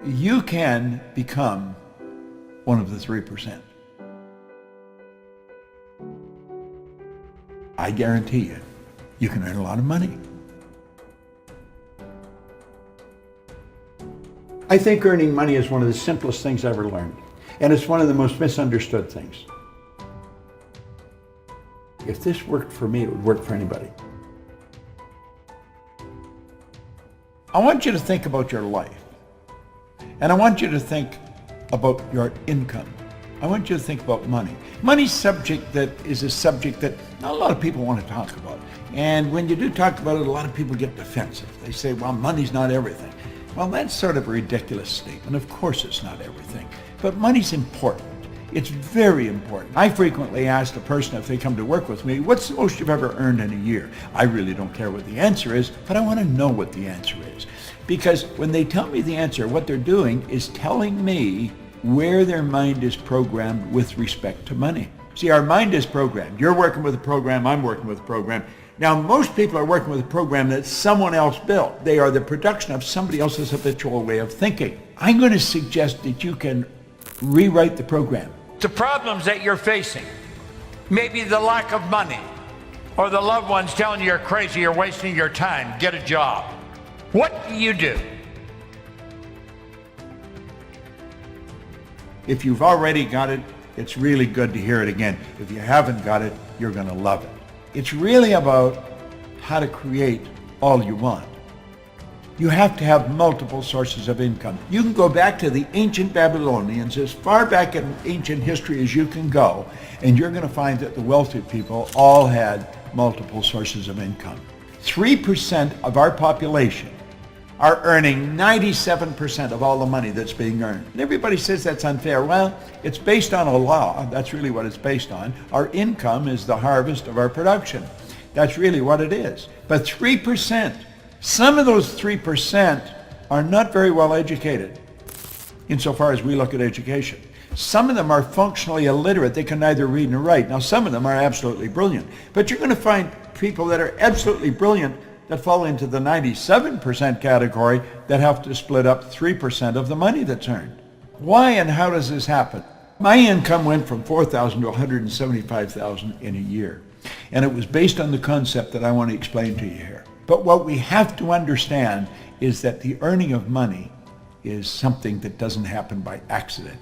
you can become one of the 3%. I guarantee you, you can earn a lot of money. I think earning money is one of the simplest things I ever learned, and it's one of the most misunderstood things. If this worked for me, it would work for anybody. I want you to think about your life, and I want you to think about your income. I want you to think about money. Money's subject that is a subject that not a lot of people want to talk about. And when you do talk about it, a lot of people get defensive. They say, well, money's not everything. Well, that's sort of a ridiculous statement. Of course it's not everything. But money's important. It's very important. I frequently ask a person if they come to work with me, what's the most you've ever earned in a year? I really don't care what the answer is, but I want to know what the answer is. Because when they tell me the answer, what they're doing is telling me where their mind is programmed with respect to money. See, our mind is programmed. You're working with a program, I'm working with a program. Now, most people are working with a program that someone else built. They are the production of somebody else's habitual way of thinking. I'm going to suggest that you can rewrite the program. The problems that you're facing, maybe the lack of money, or the loved ones telling you you're crazy, you're wasting your time, get a job. What do you do? If you've already got it, it's really good to hear it again. If you haven't got it, you're going to love it. It's really about how to create all you want. You have to have multiple sources of income. You can go back to the ancient Babylonians, as far back in ancient history as you can go, and you're going to find that the wealthy people all had multiple sources of income. 3% of our population are earning 97% of all the money that's being earned. And everybody says that's unfair. Well, it's based on a law. That's really what it's based on. Our income is the harvest of our production. That's really what it is. But 3%, some of those 3% are not very well educated insofar as we look at education. Some of them are functionally illiterate. They can neither read nor write. Now, some of them are absolutely brilliant. But you're going to find people that are absolutely brilliant that fall into the 97% category that have to split up 3% of the money that's earned. Why and how does this happen? My income went from $4,000 to $175,000 in a year. And it was based on the concept that I want to explain to you here. But what we have to understand is that the earning of money is something that doesn't happen by accident.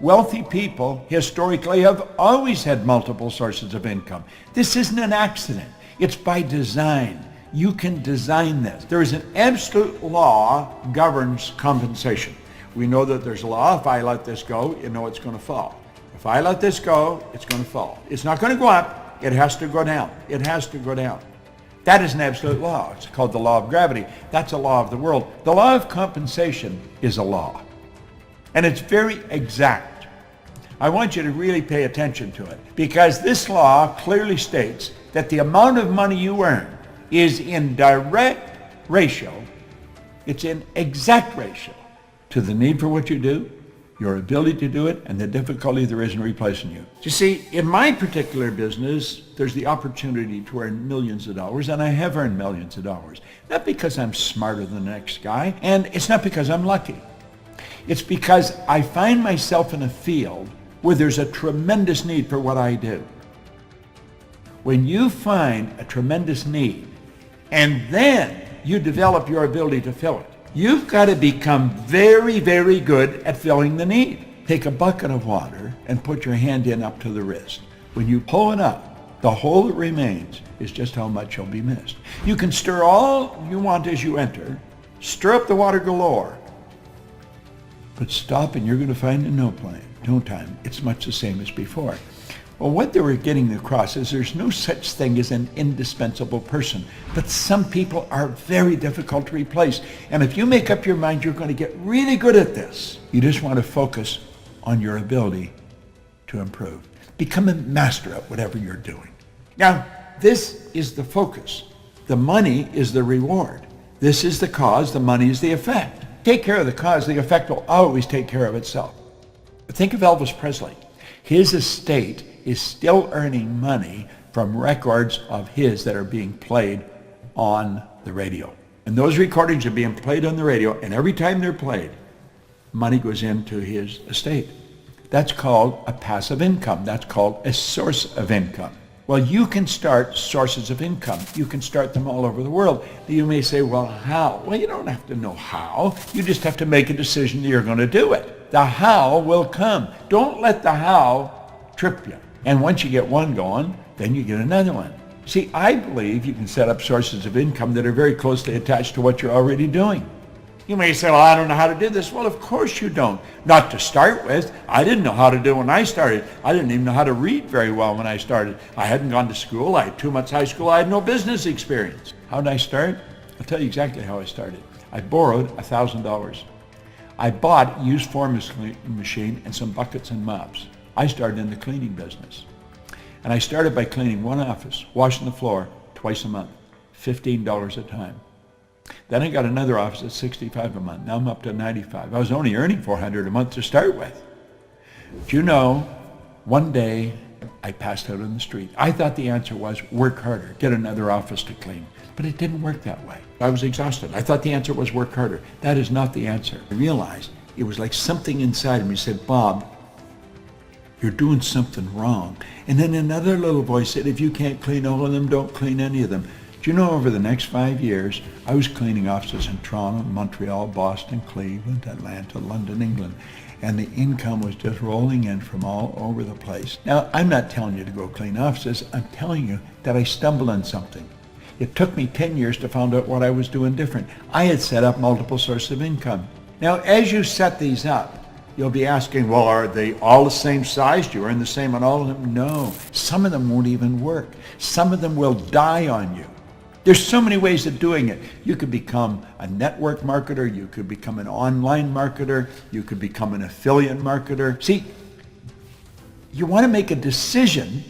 Wealthy people historically have always had multiple sources of income. This isn't an accident. It's by design. You can design this. There is an absolute law governs compensation. We know that there's a law. If I let this go, you know it's going to fall. If I let this go, it's going to fall. It's not going to go up. It has to go down. It has to go down. That is an absolute law. It's called the law of gravity. That's a law of the world. The law of compensation is a law. And it's very exact. I want you to really pay attention to it, because this law clearly states that the amount of money you earn is in direct ratio, it's in exact ratio to the need for what you do, your ability to do it, and the difficulty there is in replacing you. You see, in my particular business, there's the opportunity to earn millions of dollars, and I have earned millions of dollars. Not because I'm smarter than the next guy, and it's not because I'm lucky. It's because I find myself in a field where there's a tremendous need for what I do. When you find a tremendous need, and then you develop your ability to fill it, you've got to become very, very good at filling the need. Take a bucket of water and put your hand in up to the wrist. When you pull it up, the hole that remains is just how much you'll be missed. You can stir all you want as you enter, stir up the water galore, but stop and you're going to find in no time it's much the same as before. Well, what they were getting across is there's no such thing as an indispensable person, but some people are very difficult to replace. And if you make up your mind you're going to get really good at this, you just want to focus on your ability to improve. Become a master at whatever you're doing. Now, this is the focus. The money is the reward. This is the cause, the money is the effect. Take care of the cause, the effect will always take care of itself. But think of Elvis Presley. His estate is still earning money from records of his that are being played on the radio. And those recordings are being played on the radio, and every time they're played, money goes into his estate. That's called a passive income. That's called a source of income. Well, you can start sources of income. You can start them all over the world. You may say, well, how? Well, you don't have to know how. You just have to make a decision that you're going to do it. The how will come. Don't let the how trip you. And once you get one going, then you get another one. See, I believe you can set up sources of income that are very closely attached to what you're already doing. You may say, well, I don't know how to do this. Well, of course you don't. Not to start with. I didn't know how to do it when I started. I didn't even know how to read very well when I started. I hadn't gone to school. I had 2 months high school. I had no business experience. How did I start? I'll tell you exactly how I started. I borrowed $1,000. I bought a used forming machine and some buckets and mops. I started in the cleaning business. And I started by cleaning one office, washing the floor twice a month, $15 a time. Then I got another office at $65 a month. Now I'm up to $95. I was only earning $400 a month to start with. But you know, one day I passed out on the street. I thought the answer was work harder, get another office to clean. But it didn't work that way. I was exhausted. I thought the answer was work harder. That is not the answer. I realized it was like something inside of me said, Bob, you're doing something wrong. And then another little voice said, if you can't clean all of them, don't clean any of them. Do you know, over the next 5 years, I was cleaning offices in Toronto, Montreal, Boston, Cleveland, Atlanta, London, England, and the income was just rolling in from all over the place. Now, I'm not telling you to go clean offices. I'm telling you that I stumbled on something. It took me 10 years to find out what I was doing different. I had set up multiple sources of income. Now, as you set these up, you'll be asking, well, are they all the same size? Do you earn the same on all of them? No. Some of them won't even work. Some of them will die on you. There's so many ways of doing it. You could become a network marketer. You could become an online marketer. You could become an affiliate marketer. See, you want to make a decision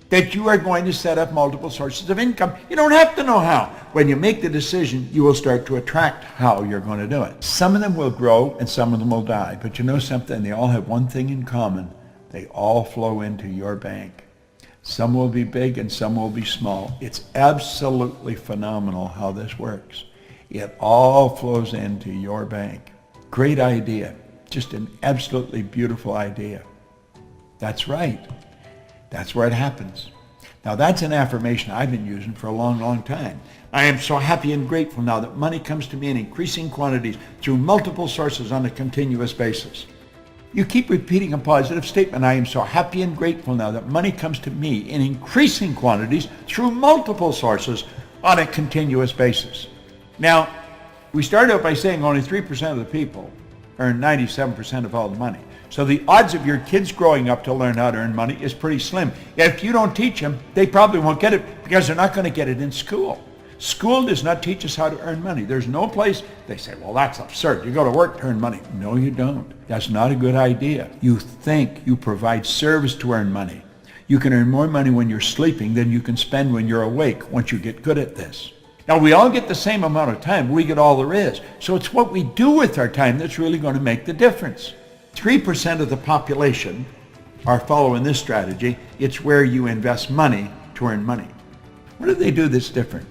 that you are going to set up multiple sources of income. You don't have to know how. When you make the decision, you will start to attract how you're going to do it. Some of them will grow and some of them will die. But you know something? They all have one thing in common. They all flow into your bank. Some will be big and some will be small. It's absolutely phenomenal how this works. It all flows into your bank. Great idea. Just an absolutely beautiful idea. That's right. That's where it happens. Now that's an affirmation I've been using for a long, long time. I am so happy and grateful now that money comes to me in increasing quantities through multiple sources on a continuous basis. You keep repeating a positive statement. I am so happy and grateful now that money comes to me in increasing quantities through multiple sources on a continuous basis. Now, we started out by saying only 3% of the people earn 97% of all the money. So the odds of your kids growing up to learn how to earn money is pretty slim. If you don't teach them, they probably won't get it because they're not going to get it in school. School does not teach us how to earn money. There's no place, they say, well, that's absurd. You go to work to earn money. No, you don't. That's not a good idea. You think you provide service to earn money. You can earn more money when you're sleeping than you can spend when you're awake once you get good at this. Now, we all get the same amount of time. We get all there is. So it's what we do with our time that's really going to make the difference. 3% of the population are following this strategy. It's where you invest money to earn money. What do they do that's different?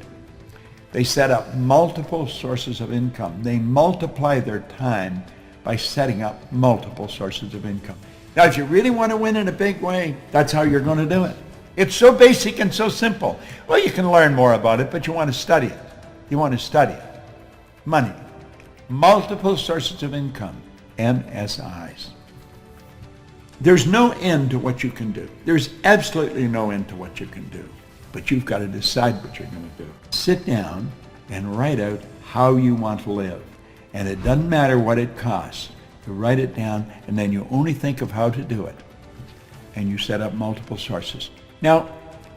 They set up multiple sources of income. They multiply their time by setting up multiple sources of income. Now, if you really want to win in a big way, that's how you're going to do it. It's so basic and so simple. Well, you can learn more about it, but you want to study it. You want to study it. Money. Multiple sources of income. MSIs. There's no end to what you can do. There's absolutely no end to what you can do. But you've got to decide what you're going to do. Sit down and write out how you want to live. And it doesn't matter what it costs. You write it down, and then you only think of how to do it. And you set up multiple sources. Now,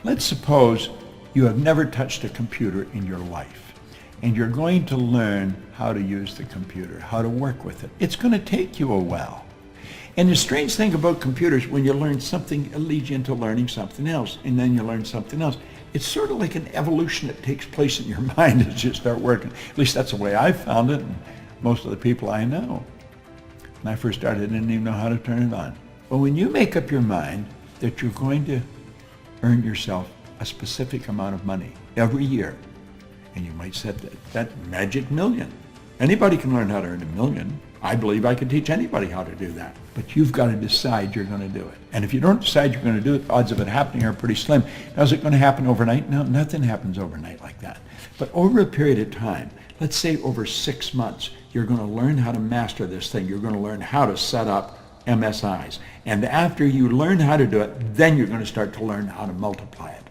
let's suppose you have never touched a computer in your life, and you're going to learn how to use the computer, how to work with it. It's going to take you a while. And the strange thing about computers, when you learn something, it leads you into learning something else, and then you learn something else. It's sort of like an evolution that takes place in your mind as you start working. At least that's the way I found it, and most of the people I know. When I first started, I didn't even know how to turn it on. But when you make up your mind that you're going to earn yourself a specific amount of money every year, and you might set that magic million. Anybody can learn how to earn $1 million. I believe I can teach anybody how to do that. But you've got to decide you're going to do it. And if you don't decide you're going to do it, the odds of it happening are pretty slim. Now, is it going to happen overnight? No, nothing happens overnight like that. But over a period of time, let's say over 6 months, you're going to learn how to master this thing. You're going to learn how to set up MSIs. And after you learn how to do it, then you're going to start to learn how to multiply it.